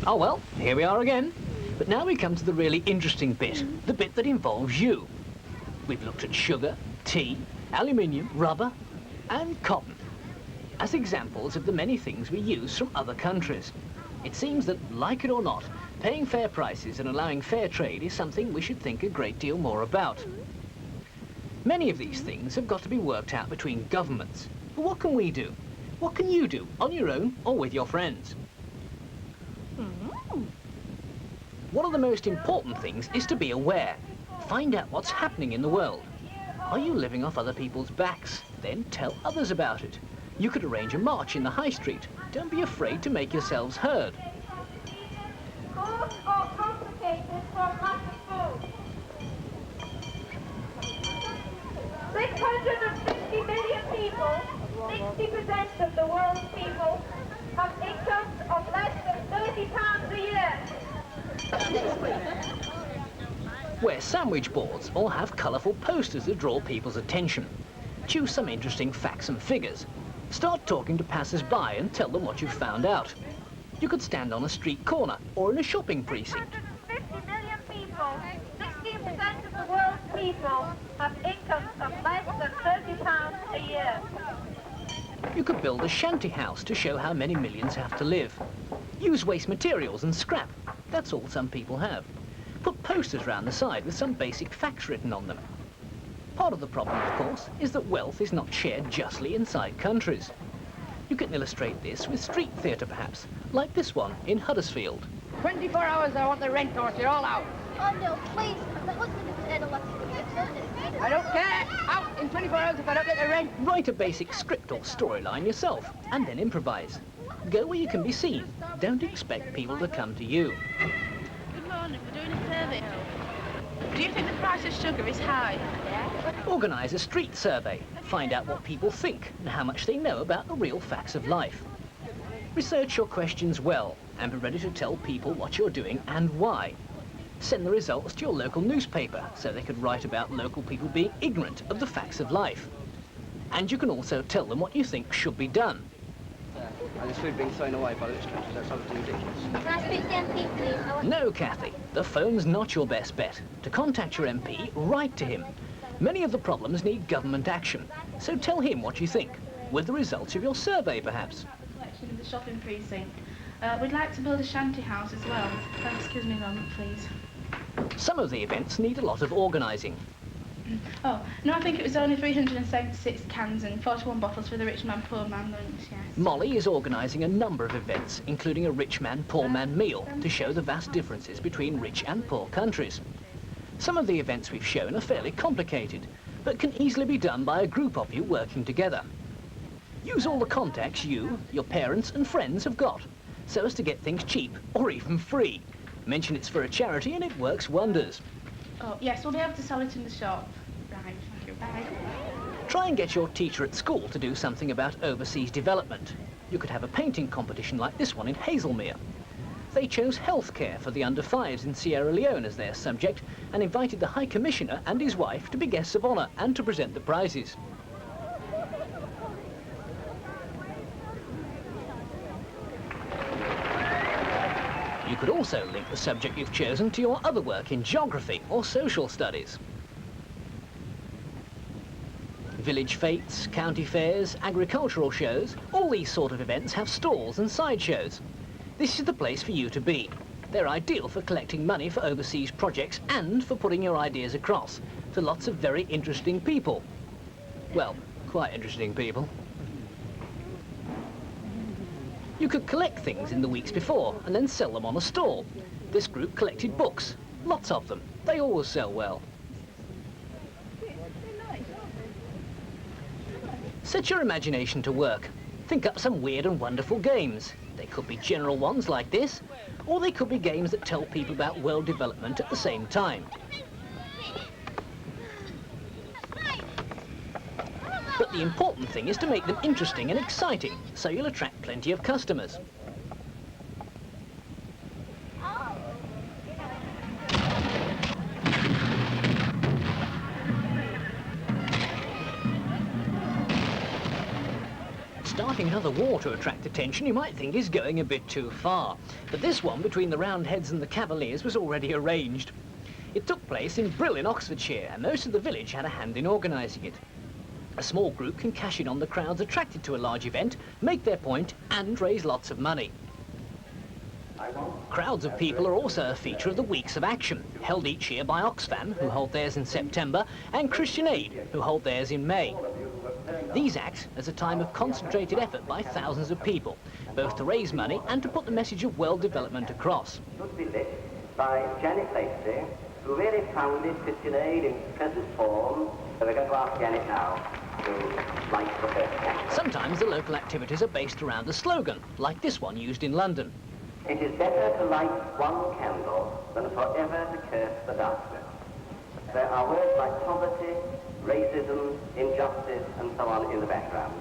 Oh well, here we are again. But now we come to the really interesting bit, the bit that involves you. We've looked at sugar, tea, aluminium, rubber and cotton as examples of the many things we use from other countries. It seems that, like it or not, paying fair prices and allowing fair trade is something we should think a great deal more about. Many of these things have got to be worked out between governments. But what can we do? What can you do, on your own or with your friends? One of the most important things is to be aware. Find out what's happening in the world. Are you living off other people's backs? Then tell others about it. You could arrange a march in the high street. Don't be afraid to make yourselves heard. Schools are complicated from lack of food. 650 million people, 60% of the world's people, have incomes of less than £30 a year. Wear sandwich boards or have colourful posters that draw people's attention. Choose some interesting facts and figures. Start talking to passers-by and tell them what you've found out. You could stand on a street corner or in a shopping precinct. 650 million people, 16% of the world's people, have incomes of less than £30 a year. You could build a shanty house to show how many millions have to live. Use waste materials and scrap. That's all some people have. Put posters round the side with some basic facts written on them. Part of the problem, of course, is that wealth is not shared justly inside countries. You can illustrate this with street theatre, perhaps, like this one in Huddersfield. 24 hours, I want the rent, or you're all out. Oh no, please, my husband has said elected to be a I don't care. Out in 24 hours if I don't get the rent. Write a basic script or storyline yourself, and then improvise. Go where you can be seen. Don't expect people to come to you. Good morning, we're doing a survey. Do you think the price of sugar is high? Organise a street survey. Find out what people think and how much they know about the real facts of life. Research your questions well and be ready to tell people what you're doing and why. Send the results to your local newspaper so they could write about local people being ignorant of the facts of life. And you can also tell them what you think should be done. And this food being thrown away by rich countries, that's something ridiculous. Can I speak to the MP, please? No, Kathy, the phone's not your best bet. To contact your MP, write to him. Many of the problems need government action, so tell him what you think, with the results of your survey, perhaps. Collection in the shopping precinct. We'd like to build a shanty house as well. Excuse me a moment, please. Some of the events need a lot of organising. Oh, no, I think it was only 376 cans and 41 bottles for the rich man, poor man lunch, yes. Molly is organising a number of events, including a rich man, poor man meal, to show the vast differences between rich and poor countries. Some of the events we've shown are fairly complicated, but can easily be done by a group of you working together. Use all the contacts you, your parents and friends have got, so as to get things cheap or even free. Mention it's for a charity and it works wonders. Oh, yes, we'll be able to sell it in the shop. Right, thank you, bye. Try and get your teacher at school to do something about overseas development. You could have a painting competition like this one in Hazelmere. They chose healthcare for the under-5s in Sierra Leone as their subject and invited the High Commissioner and his wife to be guests of honour and to present the prizes. You could also link the subject you've chosen to your other work in geography or social studies. Village fetes, county fairs, agricultural shows, all these sort of events have stalls and sideshows. This is the place for you to be. They're ideal for collecting money for overseas projects and for putting your ideas across to lots of very interesting people. Well, quite interesting people. You could collect things in the weeks before and then sell them on a stall. This group collected books, lots of them. They always sell well. Set your imagination to work. Think up some weird and wonderful games. They could be general ones like this, or they could be games that tell people about world development at the same time. But the important thing is to make them interesting and exciting, so you'll attract plenty of customers. Starting another war to attract attention you might think is going a bit too far. But this one between the Roundheads and the Cavaliers was already arranged. It took place in Brill in Oxfordshire, and most of the village had a hand in organising it. A small group can cash in on the crowds attracted to a large event, make their point and raise lots of money. Crowds of people are also a feature of the Weeks of Action, held each year by Oxfam, who hold theirs in September, and Christian Aid, who hold theirs in May. These act as a time of concentrated effort by thousands of people, both to raise money and to put the message of world development across. Should be lit by Janet Lacey, who really founded Christian Aid in present form. So we're going to ask Janet now to light the first candle. Sometimes the local activities are based around a slogan, like this one used in London. It is better to light one candle than forever to curse the darkness. There are words like poverty, racism, injustice, and so on in the background.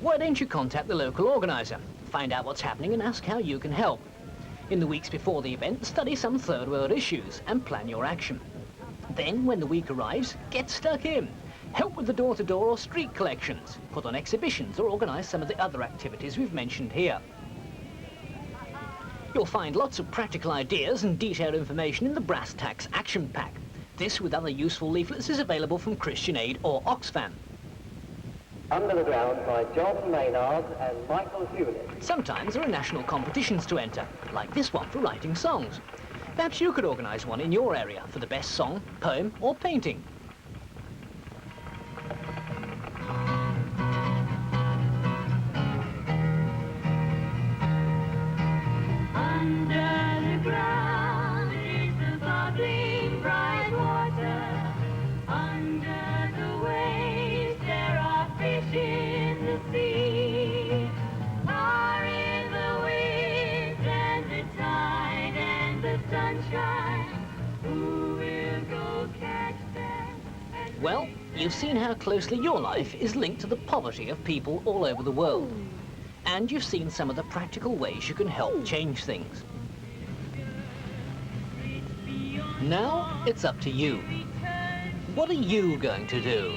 Why don't you contact the local organiser, find out what's happening and ask how you can help. In the weeks before the event, study some third world issues and plan your action. Then, when the week arrives, get stuck in. Help with the door-to-door or street collections, put on exhibitions or organise some of the other activities we've mentioned here. You'll find lots of practical ideas and detailed information in the Brass Tacks Action Pack. This, with other useful leaflets, is available from Christian Aid or Oxfam. Under the Ground by John Maynard and Michael Hewlett. Sometimes there are national competitions to enter, like this one for writing songs. Perhaps you could organise one in your area for the best song, poem or painting. Under the ground is the bubbling bright water. Under the waves there are fish in the sea. Far in the winds and the tide and the sunshine, who will go catch them? Well, you've seen how closely your life is linked to the poverty of people all over the world. And you've seen some of the practical ways you can help change things. Now, it's up to you. What are you going to do?